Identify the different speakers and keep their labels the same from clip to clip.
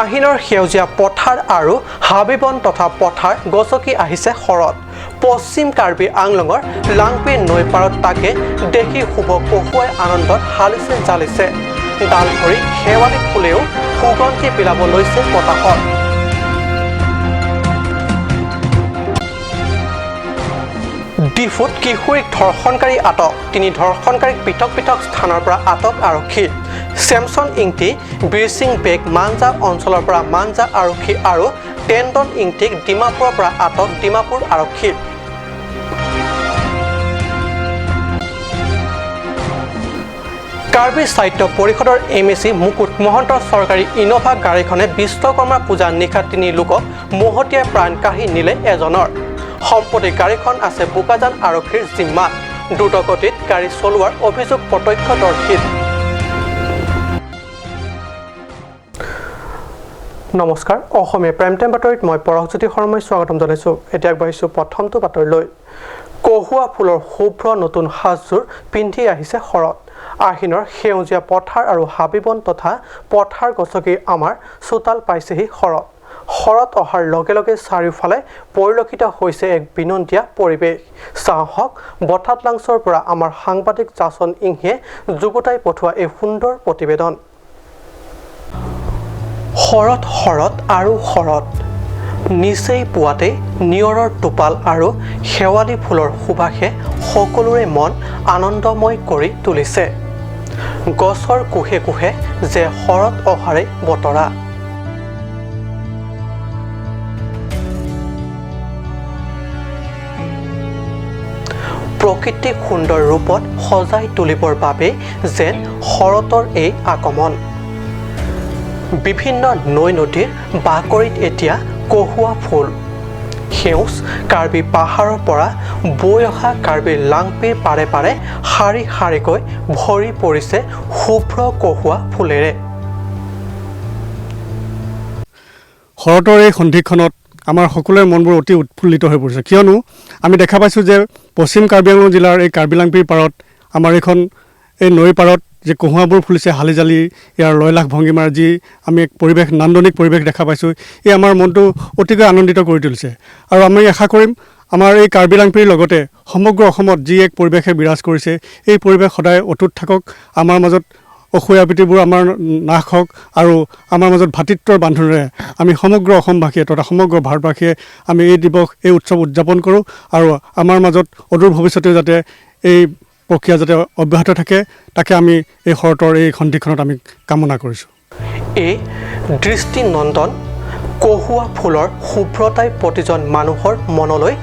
Speaker 1: আহিনৰ সেউজীয়া পথাৰ আৰু হাবিবন তথা পথাৰ গছকি আহিছে শৰত পশ্চিম কাৰ্বি আংলঙৰ লাংপি নৈ পাৰত তাকে দেখি শুভ কহুৱাই আনন্দত হালিছে জালিছে ডাল ভৰি শেৱালি ফুলেও সুগন্ধি বিলাব লৈছে বতাহত ডিফুত কিশোৰীক ধৰ্ষণকাৰী আটক তিনি ধৰ্ষণকাৰীক পৃথক পৃথক স্থানৰ পৰা আটক আৰক্ষী চেমছন ইংটি বিৰচিং বেগ মাঞ্জা অঞ্চলৰ পৰা মাঞ্জা আৰক্ষী আৰু টেণ্ডন ইংটিক ডিমাপুৰৰ পৰা আটক ডিমাপুৰ আৰক্ষী কাৰ্বি সাহিত্য পৰিষদৰ এমএচি মুকুট মহন্তৰ চৰকাৰী ইনোভা গাড়ীখনে বিশ্বকৰ্মা পূজা নিশা তিনি লোকক মহতিয়াই প্ৰাণ কাঢ়ি নিলে এজনৰ সম্পত্তি গাড়ীখন আছে বোকাজান আৰক্ষীৰ জিম্মাত দ্ৰুতগতিত গাড়ী চলোৱাৰ অভিযোগ প্ৰত্যক্ষদৰ্শীৰ নমস্কাৰ অসমীয়া প্ৰাইম টাইম বাতৰিত মই পৰহজ্যোতি শৰ্মাই স্বাগতম জনাইছোঁ এতিয়া আগবাঢ়িছোঁ প্ৰথমটো বাতৰিলৈ কহুৱা ফুলৰ শুভ্ৰ নতুন সাজযোৰ পিন্ধি আহিছে শৰত আহিনৰ সেউজীয়া পথাৰ আৰু হাবিবন তথা পথাৰ গছকি আমাৰ চোতাল পাইছেহি শৰত অহাৰ লগে লগে চাৰিওফালে পৰিলক্ষিত হৈছে এক বিনন্দীয়া পৰিৱেশ চাহক বঠাতলাংছৰ পৰা আমাৰ সাংবাদিক জাচন ইংহে যুগুতাই পঠোৱা এই সুন্দৰ প্ৰতিবেদন শৰত আৰু শৰত নিচেই পুৱাতেই নিয়ৰৰ টোপাল আৰু শেৱালি ফুলৰ সুবাসে সকলোৰে মন আনন্দময় কৰি তুলিছে গছৰ কোহে কোহে যে শৰত অহাৰে বতৰা প্ৰকৃতিক সুন্দৰ ৰূপত সজাই তুলিবৰ বাবে যেন শৰতৰ এই আগমন বিভিন্ন নৈ নদীৰ বাকৰিত এতিয়া কহুৱা ফুল সেউজ কাৰ্বি পাহাৰৰ পৰা বৈ অহা কাৰ্বি লাংপিৰ পাৰে পাৰে শাৰী শাৰীকৈ ভৰি পৰিছে শুভ্ৰ কহুৱা ফুলেৰে
Speaker 2: শৰতৰ এই সন্ধিক্ষণত আমাৰ সকলোৰে মনবোৰ অতি উৎফুল্লিত হৈ পৰিছে কিয়নো আমি দেখা পাইছোঁ যে পশ্চিম কাৰ্বি আংলং জিলাৰ এই কাৰ্বি লাংপিৰ পাৰত আমাৰ এইখন এই নৈৰ পাৰত যে কহুৱাবোৰ ফুলিছে হালি জালি ইয়াৰ লয়লাস ভংগীমাৰ যি আমি এক পৰিৱেশ নান্দনিক পৰিৱেশ দেখা পাইছোঁ এই আমাৰ মনটো অতিকৈ আনন্দিত কৰি তুলিছে আৰু আমি আশা কৰিম আমাৰ এই কাৰ্বি লাংপিৰ লগতে সমগ্ৰ অসমত যি এক পৰিৱেশে বিৰাজ কৰিছে এই পৰিৱেশ সদায় অটুট থাকক আমাৰ মাজত অসূয়া প্ৰীতিবোৰ আমাৰ নাশ হওক আৰু আমাৰ মাজত ভাতৃত্বৰ বান্ধোনেৰে আমি সমগ্ৰ অসমবাসীয়ে তথা সমগ্ৰ ভাৰতবাসীয়ে আমি এই দিৱস এই উৎসৱ উদযাপন কৰোঁ আৰু আমাৰ মাজত অদূৰ ভৱিষ্যতেও যাতে এই প্ৰক্ৰিয়া যাতে অব্যাহত থাকে তাকে আমি এই শৰতৰ এই সন্ধিক্ষণত আমি কামনা কৰিছোঁ
Speaker 1: এই দৃষ্টিনন্দন কহুৱা ফুলৰ শুভ্ৰতাই প্ৰতিজন মানুহৰ মনলৈ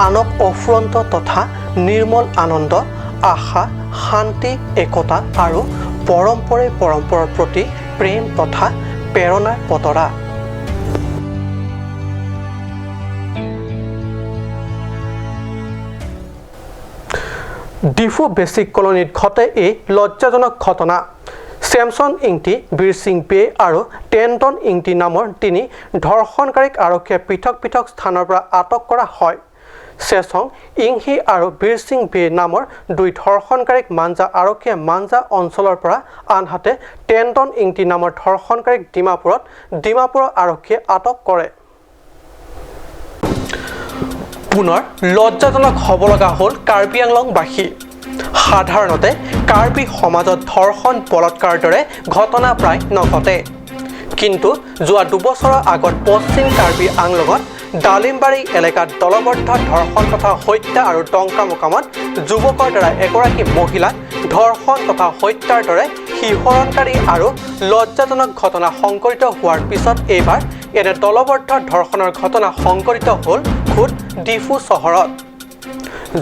Speaker 1: আনক অফুৰন্ত তথা নিৰ্মল আনন্দ আশা শান্তি একতা আৰু পৰম্পৰাৰ প্ৰতি প্ৰেম তথা প্ৰেৰণাৰ বতৰা ডিফু বেচিক কলনীত ঘটে এই লজ্জাজনক ঘটনা চেমছন ইংটি বিৰচিং বে আৰু টেণ্ডন ইংটি নামৰ তিনি ধৰ্ষণকাৰীক আৰক্ষীয়ে পৃথক পৃথক স্থানৰ পৰা আটক কৰা হয় চেছং ইংহি আৰু বিৰচিং বে নামৰ দুই ধৰ্ষণকাৰীক মাঞ্জা আৰক্ষীয়ে মাঞ্জা অঞ্চলৰ পৰা আনহাতে টেণ্ডন ইংটি নামৰ ধৰ্ষণকাৰীক ডিমাপুৰৰ আৰক্ষীয়ে আটক কৰে পুনৰ লজ্জাজনক হ'ব লগা হ'ল কাৰ্বি আংলংবাসী সাধাৰণতে কাৰ্বি সমাজত ধৰ্ষণ বলৎকাৰৰ দৰে ঘটনা প্ৰায় নঘটে কিন্তু যোৱা দুবছৰৰ আগত পশ্চিম কাৰ্বি আংলঙত ডালিমবাৰী এলেকাত দলবদ্ধ ধৰ্ষণ তথা হত্যা আৰু ডংকা মোকামত যুৱকৰ দ্বাৰা এগৰাকী মহিলাক ধৰ্ষণ তথা হত্যাৰ দৰে শিহৰণকাৰী আৰু লজ্জাজনক ঘটনা সংঘটিত হোৱাৰ পিছত এইবাৰ এনে দলবদ্ধ ধৰ্ষণৰ ঘটনা সংঘটিত হ'ল খুদ ডিফু চহৰত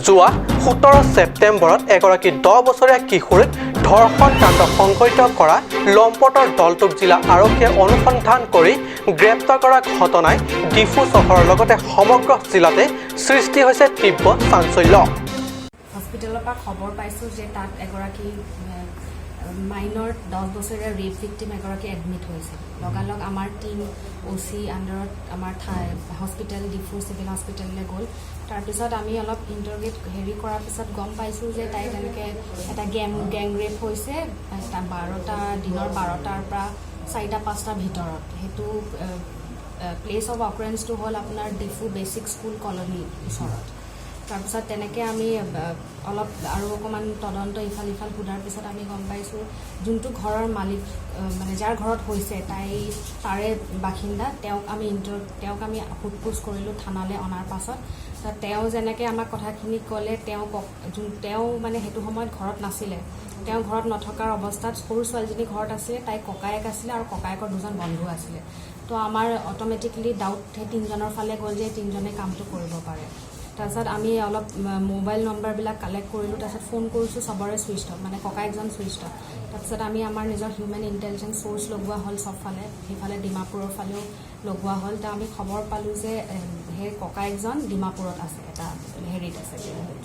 Speaker 1: যোৱা 17 ছেপ্টেম্বৰত এগৰাকী 10 বছৰীয়া কিশোৰীক ধৰ্ষণ কাণ্ড সংঘটিত কৰা লম্পটৰ দলটোক জিলা আৰক্ষীয়ে অনুসন্ধান কৰি গ্ৰেপ্তাৰ কৰা ঘটনাই ডিফু চহৰৰ লগতে সমগ্ৰ জিলাতে সৃষ্টি হৈছে তীব্ৰ চাঞ্চল্য
Speaker 3: হস্পিটেলৰ পৰা খবৰ পাইছোঁ যে তাত এগৰাকী মাইনৰ 10 বছৰীয়া ৰেপ ভিক্টিম এগৰাকী এডমিট হৈছে লগালগ আমাৰ টিম ওচি আণ্ডাৰত আমাৰ হস্পিটেল ডিফু চিভিল হস্পিটেললৈ গ'ল তাৰপিছত আমি অলপ ইণ্টাৰগেট কৰাৰ পিছত গম পাইছোঁ যে তাই তেনেকৈ এটা গেং ৰেপ হৈছে দিনৰ 12টাৰ পৰা 4-5টাৰ ভিতৰত সেইটো প্লেচ অফ অকাৰেঞ্চটো হ'ল আপোনাৰ ডিফু বেচিক স্কুল কলনীৰ ওচৰত তাৰপিছত তেনেকৈ আমি অলপ আৰু অকণমান তদন্ত ইফাল সোধাৰ পিছত আমি গম পাইছোঁ যোনটো ঘৰৰ মালিক মানে যাৰ ঘৰত হৈছে তাৰে বাসিন্দা তেওঁক আমি সোধপোছ কৰিলোঁ থানালৈ অনাৰ পাছত তেওঁ যেনেকৈ আমাক কথাখিনি ক'লে তেওঁ মানে সেইটো সময়ত ঘৰত নাছিলে তেওঁ ঘৰত নথকাৰ অৱস্থাত সৰু ছোৱালীজনী ঘৰত আছিলে তাইৰ ককায়েক আছিলে আৰু ককায়েকৰ দুজন বন্ধু আছিলে তো আমাৰ অট'মেটিকেলি ডাউট সেই তিনিজনৰ ফালে গ'ল যে তিনিজনে কামটো কৰিব পাৰে তাৰপিছত আমি অলপ মোবাইল নম্বৰবিলাক কালেক্ট কৰিলোঁ তাৰপিছত ফোন কৰিছোঁ চবৰে ছুইচ অফ মানে ককায়েকজন ছুইচ অফ তাৰপিছত আমি আমাৰ নিজৰ হিউমেন ইণ্টেলিজেঞ্চ চ'ৰ্চ লগোৱা হ'ল চবফালে সেইফালে ডিমাপুৰৰ ফালেও লগোৱা হ'ল তো আমি খবৰ পালোঁ যে সেই ককায়েকজন ডিমাপুৰত আছে এটা হেৰিত আছে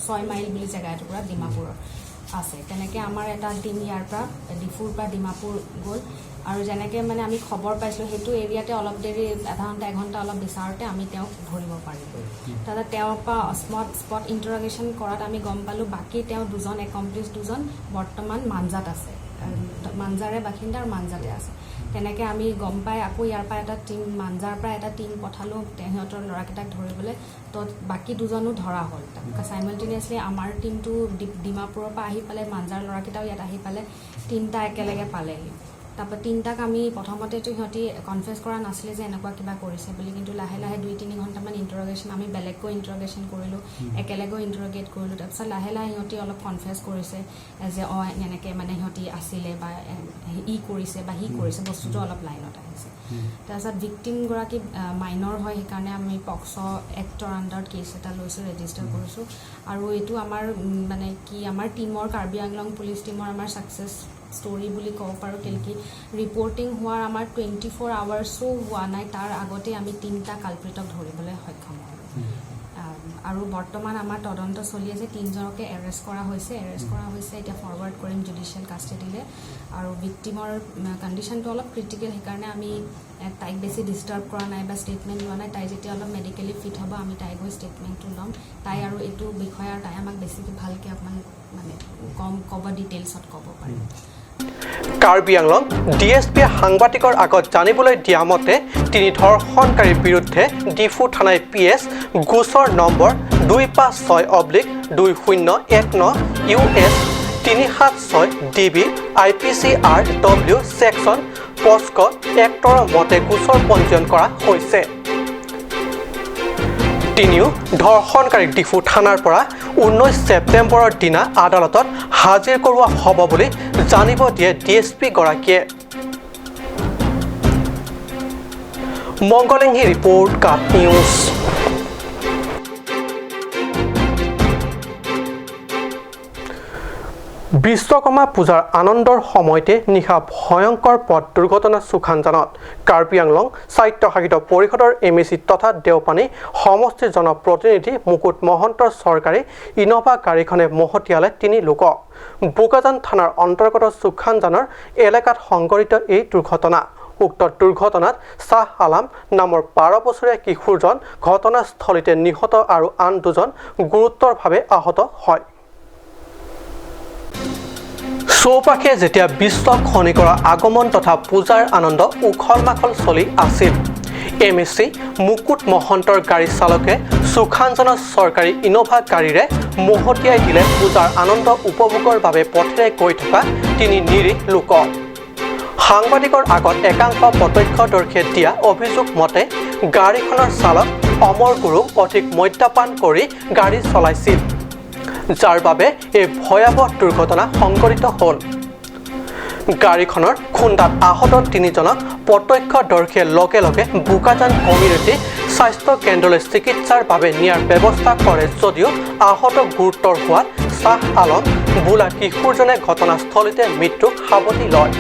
Speaker 3: 6 মাইল বুলি জেগা এটুকুৰা ডিমাপুৰত আছে তেনেকৈ আমাৰ এটা টিম ইয়াৰ পৰা ডিফুৰ পৰা ডিমাপুৰ গ'ল আৰু যেনেকৈ মানে আমি খবৰ পাইছিলোঁ সেইটো এৰিয়াতে অলপ দেৰি আধা ঘণ্টা এঘণ্টা অলপ বিচাৰোঁতে আমি তেওঁক ধৰিব পাৰিলোঁ তাৰপিছত তেওঁৰ পৰা স্পট ইণ্টাৰগেশ্যন কৰাত আমি গম পালোঁ বাকী তেওঁ দুজন একমপ্লিচ দুজন বৰ্তমান মাঞ্জাত আছে মাঞ্জাৰে বাসিন্দা আৰু মাঞ্জাতে আছে তেনেকৈ আমি গম পাই আকৌ ইয়াৰ পৰা এটা টিম মাঞ্জাৰ পৰা এটা টিম পঠালোঁ সিহঁতৰ ল'ৰাকেইটাক ধৰিবলৈ তো বাকী দুজনো ধৰা হ'ল চাইমালটেনিয়াছলি আমাৰ টিমটো ডিমাপুৰৰ পৰা আহি পালে মাঞ্জাৰ ল'ৰাকেইটাও ইয়াত আহি পালে 3টা একেলগে পালেহি তাৰপৰা 3টাক আমি প্ৰথমতেতো সিহঁতি কনফেছ কৰা নাছিলে যে এনেকুৱা কিবা কৰিছে বুলি কিন্তু লাহে লাহে 2-3 ঘণ্টামান ইণ্টাৰগেশ্যন আমি বেলেগকৈ ইণ্টাৰগেশ্যন কৰিলোঁ একেলগেও ইণ্টাৰগেট কৰিলোঁ তাৰপিছত লাহে লাহে সিহঁতি অলপ কনফেছ কৰিছে যে এনেকৈ মানে সিহঁতি আছিলে বা কৰিছে বা কৰিছে বস্তুটো অলপ লাইনত আহিছে তাৰপিছত ভিক্টিমগৰাকী মাইনৰ হয় সেইকাৰণে আমি পক্সো এক্টৰ আণ্ডাৰত কেছ এটা লৈছোঁ ৰেজিষ্টাৰ কৰিছোঁ আৰু এইটো আমাৰ মানে কি আমাৰ টিমৰ কাৰ্বি আংলং পুলিচ টিমৰ আমাৰ ছাকচেছ ষ্টৰি বুলি ক'ব পাৰোঁ কেলেকি ৰিপৰ্টিং হোৱাৰ আমাৰ 24 আৱাৰ্ছো হোৱা নাই তাৰ আগতে আমি 3টা কালপ্ৰিটক ধৰিবলৈ সক্ষম হ'লোঁ আৰু বৰ্তমান আমাৰ তদন্ত চলি আছে 3জনকে এৰেষ্ট কৰা হৈছে এতিয়া ফৰৱাৰ্ড কৰিম জুডিচিয়েল কাষ্টেডিলৈ আৰু ভিক্টিমৰ কণ্ডিশ্যনটো অলপ ক্ৰিটিকেল সেইকাৰণে আমি তাইক বেছি ডিষ্টাৰ্ব কৰা নাই বা ষ্টেটমেণ্ট লোৱা নাই তাই যেতিয়া অলপ মেডিকেলি ফিট হ'ব আমি তাই গৈ ষ্টেটমেণ্টটো ল'ম তাই আৰু এইটো বিষয়ে আৰু তাই আমাক বেছিকৈ ভালকৈ অকণমান মানে ক'ব ডিটেইলছত ক'ব পাৰিম
Speaker 1: কাৰ্বি আংলং ডিএছপিয়ে সাংবাদিকৰ আগত জানিবলৈ দিয়া মতে তিনি ধৰ্ষণকাৰীৰ বিৰুদ্ধে ডিফু থানাই PS গোচৰ number 256/2019 US 376 DB IPCRW section POCSO এক্টৰ মতে গোচৰ পঞ্জীয়ন কৰা হৈছে তিনিও ধৰ্ষণকাৰীক ডিফু থানাৰ পৰা 19 ছেপ্টেম্বৰৰ দিনা আদালতত হাজিৰ কৰোৱা হ'ব বুলি জানিব দিয়ে DSP গৰাকীয়ে মংগলেংহি ৰিপৰ্ট কাট নিউজ বিশ্বকৰ্মা পূজাৰ আনন্দৰ সময়তে নিশা ভয়ংকৰ পথ দুৰ্ঘটনা সুখানজানত কাৰ্বি আংলং স্বায়ত্তশাসিত পৰিষদৰ MEC তথা দেওপানী সমষ্টিৰ জনপ্ৰতিনিধি মুকুট মহন্তৰ চৰকাৰী ইনোভা গাড়ীখনে মহতিয়ালে 3 লোকক বোকাজান থানাৰ অন্তৰ্গত সুখানজানৰ এলেকাত সংঘটিত এই দুৰ্ঘটনা উক্ত দুৰ্ঘটনাত শাহ আলাম নামৰ 12 বছৰীয়া কিশোৰজন ঘটনাস্থলীতে নিহত আৰু আন দুজন গুৰুতৰভাৱে আহত হয় চৌপাশে যেতিয়া বিশ্ব খনিকৰৰ আগমন তথা পূজাৰ আনন্দ উখল মাখল চলি আছিল MEC মুকুট মহন্তৰ গাড়ী চালকে সুখানজনৰ চৰকাৰী ইনোভা গাড়ীৰে মহতিয়াই দিলে পূজাৰ আনন্দ উপভোগৰ বাবে পথেৰে গৈ থকা 3 নিৰীহ লোকক সাংবাদিকৰ আগত একাংশ প্ৰত্যক্ষদৰ্শীয়ে দিয়া অভিযোগ মতে গাড়ীখনৰ চালক অমৰ গুৰুক অধিক মদ্যপান কৰি গাড়ী চলাইছিল যাৰ বাবে এই ভয়াবহ দুৰ্ঘটনা সংঘটিত হ'ল গাড়ীখনৰ খুন্দাত আহত 3জনক প্ৰত্যক্ষদৰ্শীয়ে লগে লগে বোকাজান কমিউনিটি স্বাস্থ্য কেন্দ্ৰলৈ চিকিৎসাৰ বাবে নিয়াৰ ব্যৱস্থা কৰে যদিও আহত গুৰুতৰ হোৱাত শাহ আলম বোলা কিশোৰজনে ঘটনাস্থলীতে মৃত্যুক সাৱটি লয়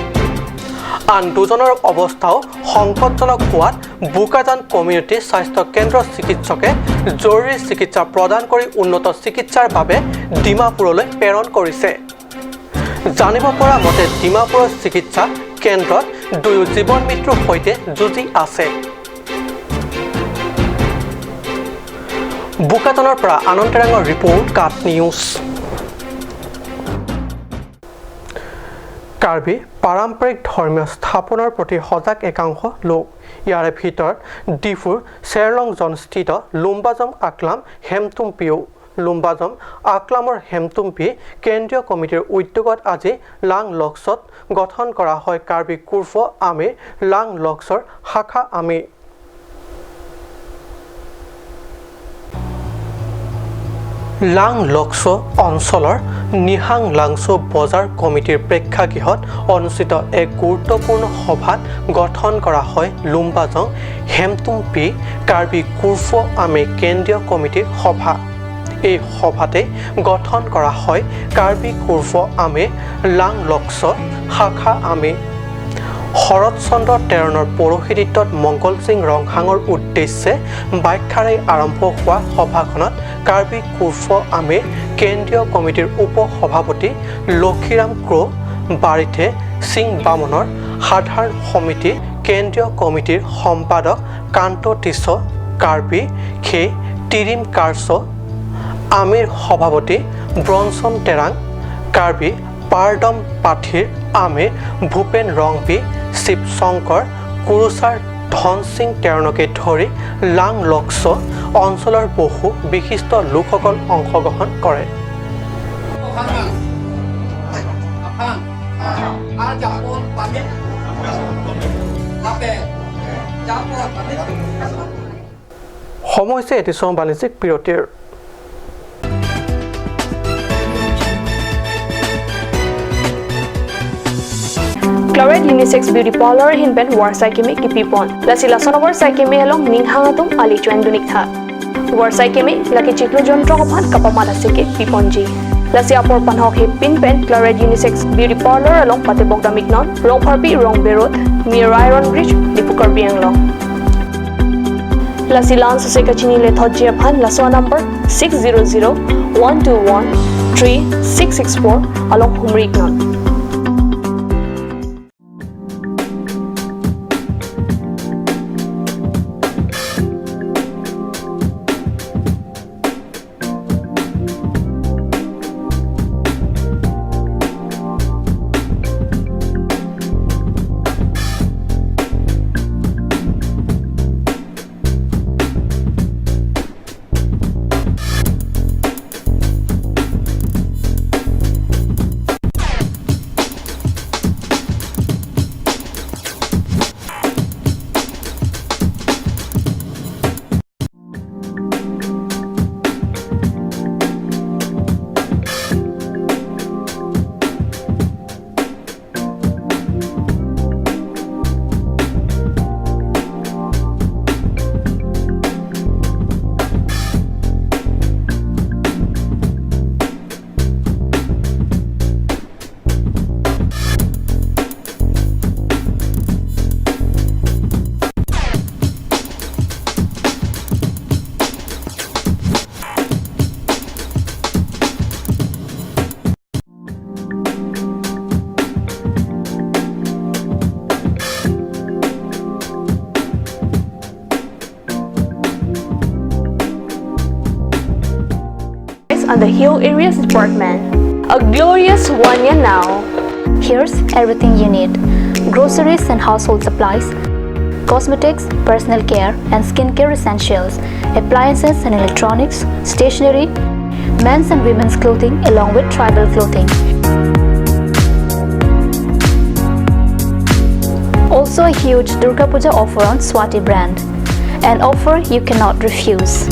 Speaker 1: আন দুজনৰ অৱস্থাও সংকটজনক হোৱাত বোকাজান কমিউনিটি স্বাস্থ্য কেন্দ্ৰৰ চিকিৎসকে জৰুৰী চিকিৎসা প্ৰদান কৰি উন্নত চিকিৎসাৰ বাবে ডিমাপুৰলৈ প্ৰেৰণ কৰিছে জানিব পৰা মতে ডিমাপুৰৰ চিকিৎসা কেন্দ্ৰত দুয়ো জীৱন মৃত্যুৰ সৈতে যুঁজি আছে বোকাজানৰ পৰা আনন্দৰাঙৰ ৰিপৰ্ট কাট নিউজ কাৰ্বি পাৰম্পৰিক ধৰ্মীয় স্থাপনৰ প্ৰতি সজাগ একাংশ লোক ইয়াৰে ভিতৰত ডিফুৰ চেৰলংজনস্থিত লুম্বাজম আকলাম হেমতুমপিও লুম্বাজম আকলামৰ হেমতুমপি কেন্দ্ৰীয় কমিটিৰ উদ্যোগত আজি লাং লক্সত গঠন কৰা হয় কাৰ্বি কুৰ্ফ আমিৰ লাং লক্সৰ শাখা আমি লাং লক্সো অঞ্চলৰ নিহাং লাংছো বজাৰ কমিটিৰ প্ৰেক্ষাগৃহত অনুষ্ঠিত এক গুৰুত্বপূৰ্ণ সভাত গঠন কৰা হয় লুম্বাজং হেমতুমপি কাৰ্বি কুৰ্ফ আমি কেন্দ্ৰীয় কমিটিৰ সভা এই সভাতে গঠন কৰা হয় কাৰ্বি কুৰ্ফ আমি লাং লক্স শাখা আমি শৰৎচন্দ্ৰ তেৰণৰ পৌৰোহিত্যত মংগল সিং ৰংহাঙৰ উদ্দেশ্যে ব্যাখ্যাৰে আৰম্ভ হোৱা সভাখনত কাৰ্বি কুৰ্ফ আমি কেন্দ্ৰীয় কমিটিৰ উপসভাপতি লক্ষীৰাম ক্ৰ বাৰিথে সিং বামনৰ সাধাৰণ সমিতি কেন্দ্ৰীয় কমিটিৰ সম্পাদক কান্ত টিছ কাৰ্বি খে তিৰিম কাৰ্ছ আমিৰ সভাপতি ব্ৰনছন তেৰাং কাৰ্বি পাৰডম পাথিৰ আমিৰ ভূপেন ৰংবি শিৱশংকৰ কুৰুচাৰ ধন সিং তেৰণকে ধৰি লাং লক্স অঞ্চলৰ বহু বিশিষ্ট লোকসকল অংশগ্ৰহণ কৰে সময় হৈছে এটি চম বাণিজ্যিক বিৰতিৰ
Speaker 4: Chloride Unisex Beauty Parlor Hinben War Saikimi Kipipon. Lasi Lasonobor Saikimi along Ninghangatum Ali Chuendunikha. War Saikimi Laki Chiklo Jontro Pan Kapamada Seke Piponji. Lasi Apor Panhok Hip Pinpen Chloride Unisex Beauty Parlor along Patebogda Mignon, Rong Harpi Rong Berot, near Iron Bridge, Dipukar Bianglong. Lasi Lan Suseka Chini Lethodjia Pan Laso number 600-121-3664 along Humrignon. And the Hill Areas Department. A glorious one year now.
Speaker 5: Here's everything you need: groceries and household supplies, cosmetics, personal care and skincare essentials, appliances and electronics, stationery, men's and women's clothing along with tribal clothing. Also a huge Durga Puja offer on Swati brand. An offer you cannot refuse.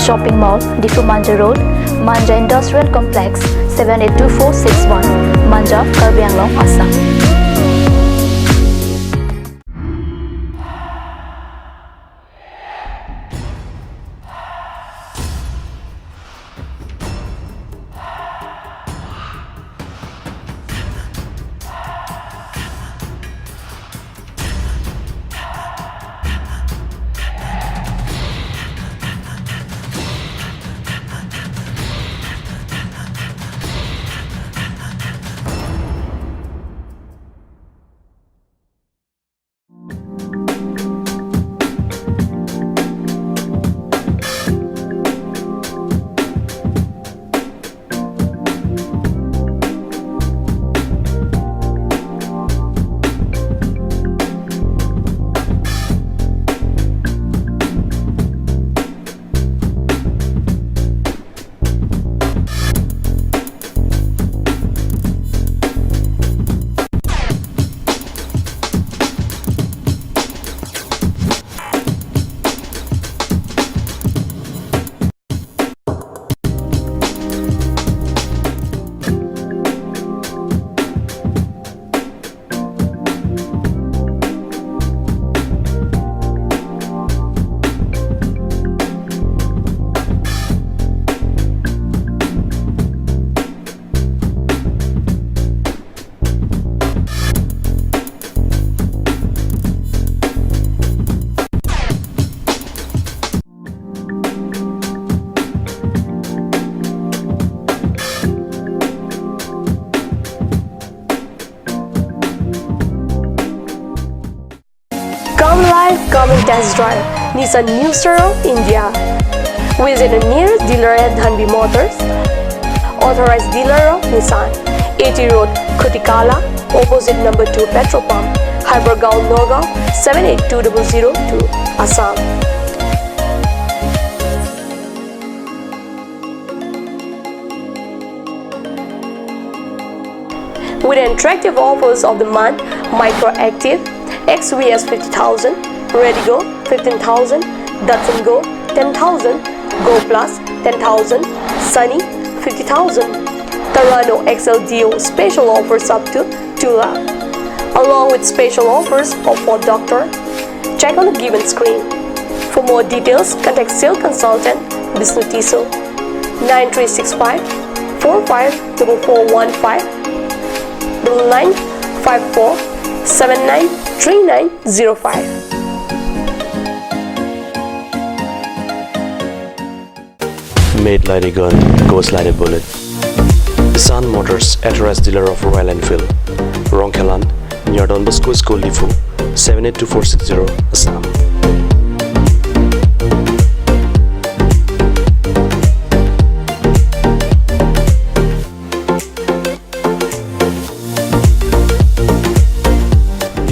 Speaker 5: Shopping Mall, Difu Manja Road, Manja Industrial Complex, 782461, Manja, Karbi Anglong, Assam.
Speaker 4: test drive Nissan New Star India. Visit a nearest dealer at Dhanbi Motors. Authorized dealer of Nissan, 80 Road, Kutikala, opposite number 2 petrol pump, Hypergaon, Nagaon, 782002, Assam. With attractive offers of the month, Micro Active, XVS 50,000, Redigo 15,000, Datsun Go 10,000, Go Plus 10,000, Sunny 50,000. Tarano XL Dio special offers up to 2 lakh. Along with special offers of Ford Doctor. Check on the given screen. For more details, contact sales consultant Vishnu Tiso 9365 454415 9954 793905.
Speaker 6: Made like a gun, goes like a bullet. Sun Motors, authorized dealer of Royal Enfield, Rongkelan, near Don Bosco School Lifu, 782460, Assam.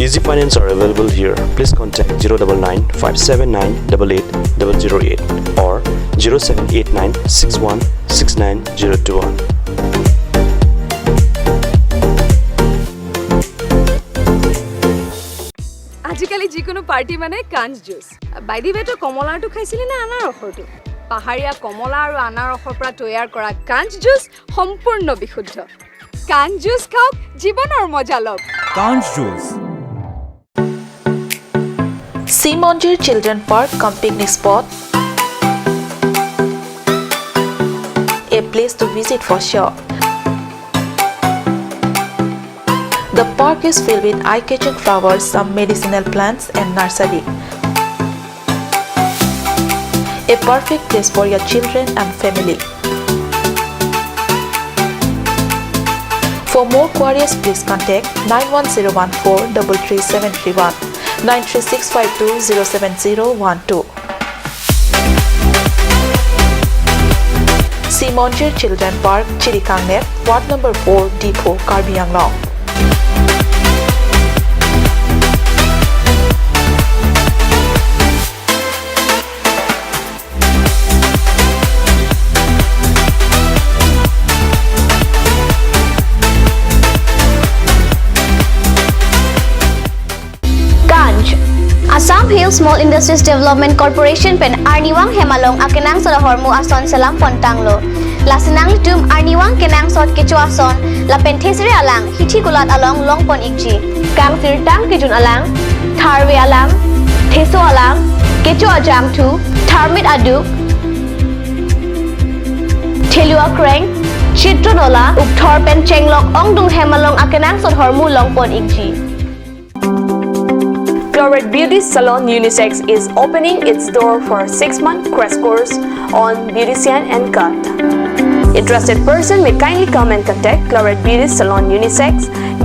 Speaker 6: Easy finance are available here. Please contact 099 579 88008 or 0789 61 69021.
Speaker 7: আজিকালি যিকোনো party মানে কাঞ্চ juice বাইদি বেটো কমলাটো খাইছিলি না আনাৰসৰটো পাহাৰীয়া কমলা আৰু আনাৰসৰ পৰা তৈয়াৰ কৰা কাঞ্চ জুচ সম্পূৰ্ণ বিশুদ্ধ কাঞ্চ জুচ খাওক জীৱনৰ মজা লওক
Speaker 8: কাঞ্চ juice
Speaker 9: Simonjir Children Park cum picnic spot, a place to visit for sure. The park is filled with eye-catching flowers, some medicinal plants and nursery. A perfect place for your children and family. For more queries, please contact 91014 33731. 93652-07012. Simonjir Children Park, Chirikangnet, Ward number 4, Depot, Karbi Anglong.
Speaker 5: Assam Hill Small Industries Development Corporation pen Arniwang Hemalong akenang sa hormu ason salam pontanglo. Lasinang litum Arniwang kenang sot kecu ason la penthesire alang hithi gulat along longpon ikji. Kang tirtang kijun alang, tharwe alang, theso alang, kecu ajam tu, tharmit aduk, thelua kreng, chitronola ukthor pen chenglok ongdung Hemalong akenang sot hormu longpon ikji.
Speaker 4: Chloride Beauty Salon Unisex is opening its door for 6-month crash course on beautician and cut. Interested person may kindly come and contact Chloride Beauty Salon Unisex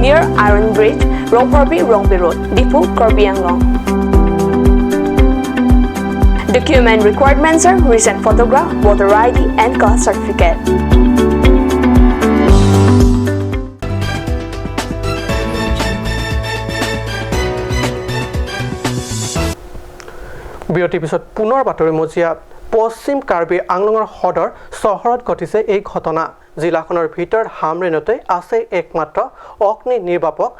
Speaker 4: near Iron Bridge, Rongporbi Road, Depot, Karbi Anglong. Document requirements are recent photograph, voter ID and caste certificate.
Speaker 1: বিৰতিৰ পিছত পুনৰ বাতৰি মজিয়াত পশ্চিম কাৰ্বি আংলঙৰ সদৰ চহৰত ঘটিছে এই ঘটনা জিলাখনৰ ভিতৰত হামৰেনতে আছে একমাত্ৰ অগ্নি নিৰ্বাপক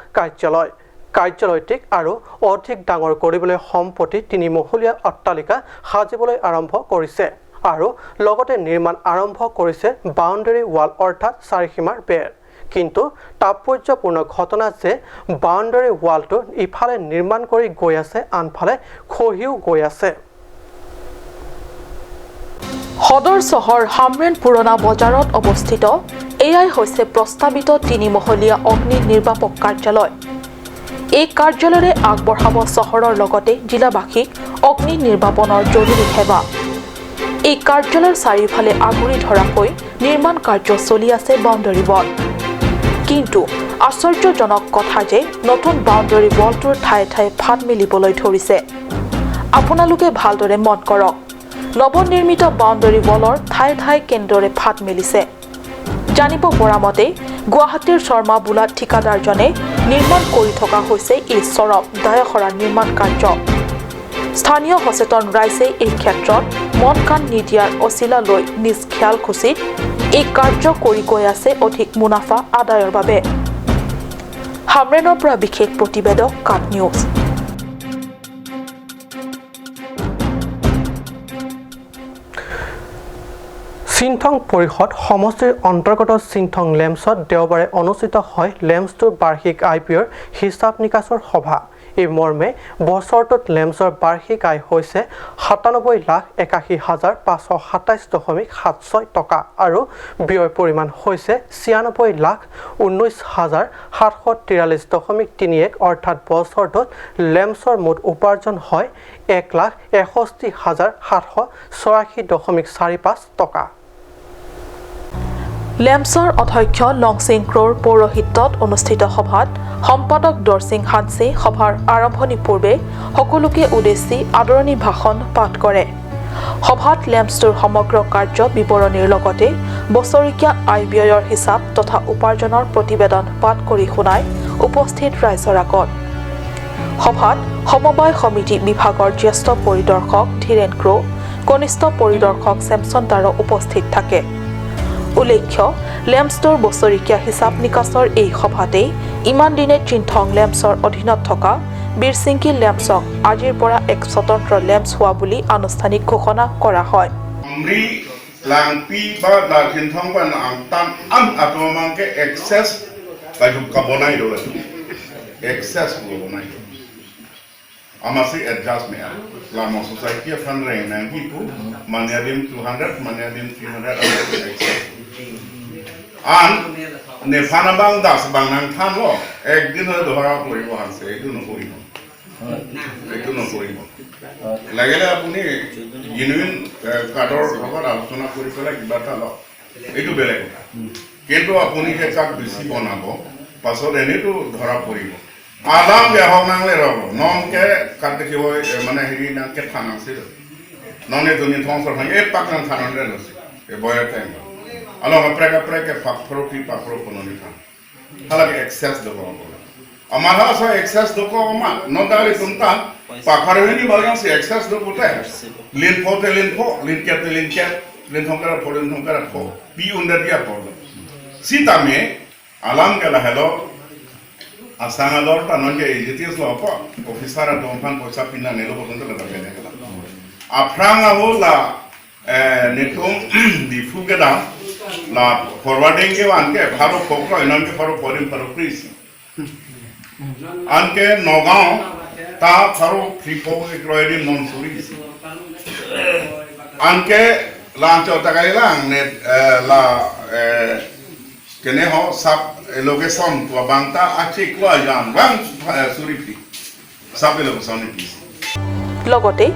Speaker 1: কাৰ্যালয়টিক আৰু অধিক ডাঙৰ কৰিবলৈ সম্পত্তি 3 মহলীয়া অট্টালিকা সাজিবলৈ আৰম্ভ কৰিছে আৰু লগতে নিৰ্মাণ আৰম্ভ কৰিছে বাউণ্ডাৰী ৱাল অৰ্থাৎ চাৰিসীমাৰ বেৰ কিন্তু তাৎপৰ্যপূৰ্ণ ঘটনা যে বাউণ্ডাৰী ৱালটো ইফালে নিৰ্মাণ কৰি গৈ আছে আনফালে খহিও গৈ আছে
Speaker 9: সদৰ চহৰ হামৰেন পুৰণা বজাৰত অৱস্থিত এয়াই হৈছে প্ৰস্তাৱিত 3 মহলীয়া অগ্নি নিৰ্বাপক কাৰ্যালয় এই কাৰ্যালয়ে আগবঢ়াব চহৰৰ লগতে জিলাবাসীক অগ্নি নিৰ্বাপনৰ জৰুৰী সেৱা এই কাৰ্যালয়ৰ চাৰিওফালে আগুৰি ধৰাকৈ নিৰ্মাণ কাৰ্য চলি আছে বাউণ্ডাৰী ৱাল কিন্তু আশ্চৰ্যজনক কথা যে নতুন বাউণ্ডাৰী ৱালটোৰ ঠায়ে ঠায়ে ফাট মেলিবলৈ ধৰিছে আপোনালোকে ভালদৰে মন কৰক নৱনিৰ্মিত বাউণ্ডাৰী ৱালৰ ঠাই ঠাই কেন্দ্ৰৰে ফাট মেলিছে জানিব পৰা মতে গুৱাহাটীৰ শৰ্মা বোলা ঠিকাদাৰজনে নিৰ্মাণ কৰি থকা হৈছে এই চৰম দায়খৰা নিৰ্মাণ কাৰ্য স্থানীয় সচেতন ৰাইজে এই ক্ষেত্ৰত মন কাণ নিদিয়াৰ অচিলা লৈ নিজ খেয়াল খুচিত এই কাৰ্য কৰি গৈ আছে অধিক মুনাফা আদায়ৰ বাবে হামৰেনৰ পৰা বিশেষ প্ৰতিবেদক কাট নিউজ
Speaker 1: চিনথং পৰিষদ সমষ্টিৰ অন্তৰ্গত চিনথং লেম্পছত দেওবাৰে অনুষ্ঠিত হয় লেম্পছটোৰ বাৰ্ষিক IPOৰ হিচাপ নিকাচৰ সভা এই মৰ্মে বছৰটোত লেম্পছৰ বাৰ্ষিক আয় হৈছে 97,81,527.76 টকা আৰু ব্যয় পৰিমাণ হৈছে 96,19,743.31 অৰ্থাৎ বছৰটোত লেম্পছৰ মুঠ উপাৰ্জন হয় 1,61,784.45 টকা
Speaker 9: লেম্পছৰ অধ্যক্ষ লংচিং ক্ৰৰ পৌৰহিত্যত অনুষ্ঠিত সভাত সম্পাদক দৰসিং হানছে সভাৰ আৰম্ভণি পূৰ্বে সকলোকে উদ্দেশ্যি আদৰণি ভাষণ পাঠ কৰে সভাত লেম্পছটোৰ সমগ্ৰ কাৰ্য বিৱৰণীৰ লগতে বছৰিকীয়া আয় ব্যয়ৰ হিচাপ তথা উপাৰ্জনৰ প্ৰতিবেদন পাঠ কৰি শুনাই উপস্থিত ৰাইজৰ আগত সভাত সমবায় সমিতি বিভাগৰ জ্যেষ্ঠ পৰিদৰ্শক ধীৰেন ক্ৰ কনিষ্ঠ পৰিদৰ্শক চেমছন দাৰো উপস্থিত থাকে উল্লেখ্য লেম্পছটোৰ বছৰিকীয়া হিচাপ নিকাচৰ এই সভাতেই ইমান দিনে চিনথং লেম্পছৰ অধীনত থকা বীৰচিংকি লেম্পছক আজিৰ পৰা এক স্বতন্ত্ৰ লেম্পছ হোৱা বুলি আনুষ্ঠানিক ঘোষণা কৰা হয়
Speaker 8: langpi ba la jinthong ba ang tan am atomang ke excess ba ju kabonai do excess kabonai amasi adjustment la mo society fund reng nang hipu maniadim 200 maniadim 300 an ne phana bang das bang nang than lo ek din ho dhora poribo hanse etu no poribo লাগেলে আপুনি genuine কাৰ্ডৰ লগত আলোচনা কৰি পেলাই কিবা এটা লওক এইটো বেলেগ কথা কিন্তু আপুনি যে কাৰ্ড বেছি বনাব পাছত এনেইতো ধৰা পৰিব আদাম বেহক নাংলে ৰ'ব নমকে কাৰ্ড দেখিব মানে হেৰি নাকে থান আছিল ননে জনি থংসৰ ভাঙে এই পাক নাম থানৰে লৈছে এই বয়ৰ টাইম অলপ প্ৰেকে ফাকফৰো কি পাকৰো কোননি থান হালাকে এক্সেস দিব আমার হাসা এক্সেস দোকো আমা নদালি তুমতা পাখারহিনি বাগানসি এক্সেস দো পুতে লিন ক্যাট লিন থংকারা ফো পি উন্ডার দিয়া পড় সিতামে আলাম গেলা হেলো আসাঙ্গাদর তা নকে ইজিটিস লপ অফিসার দমফান পয়সা পিনা নেলো পর্যন্ত লাগা গেলা আফরাঙ্গা হোলা নেটুম দিফুগেদা লা ফরওয়ার্ডিং কে আনকে ফারো ফোকো ইনকে ফারো পরিম ফারো প্রিস আনকে নগাঁও তা ফারো ফ্রিপো ক্রয়দি মনসুরি আনকে লাঞ্চ টাকাইলাং নেট লা কেনে হ সাব লোকেশন তো বাংতা আছে কোয়া জাম বাং সুরিফি সাব লোকেশন কি
Speaker 9: লগতে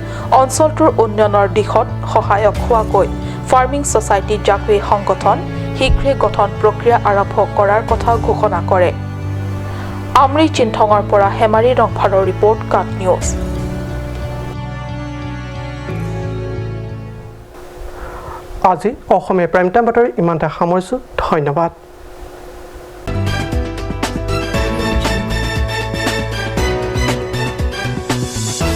Speaker 9: অঞ্চলটোৰ উন্নয়নৰ দিশত সহায়ক হোৱাকৈ ফাৰ্মিং ছ'চাইটি জাকুৱে সংগঠন শীঘ্ৰে গঠন প্ৰক্ৰিয়া আৰম্ভ কৰাৰ কথা ঘোষণা কৰে আমৰি চিনথঙৰ পৰা হেমাৰী ৰংফাৰৰ ৰিপৰ্ট কাট নিউজ
Speaker 1: আজি অসমীয়া প্ৰাইম টাইম বাতৰি ইমানতে সামৰিছোঁ ধন্যবাদ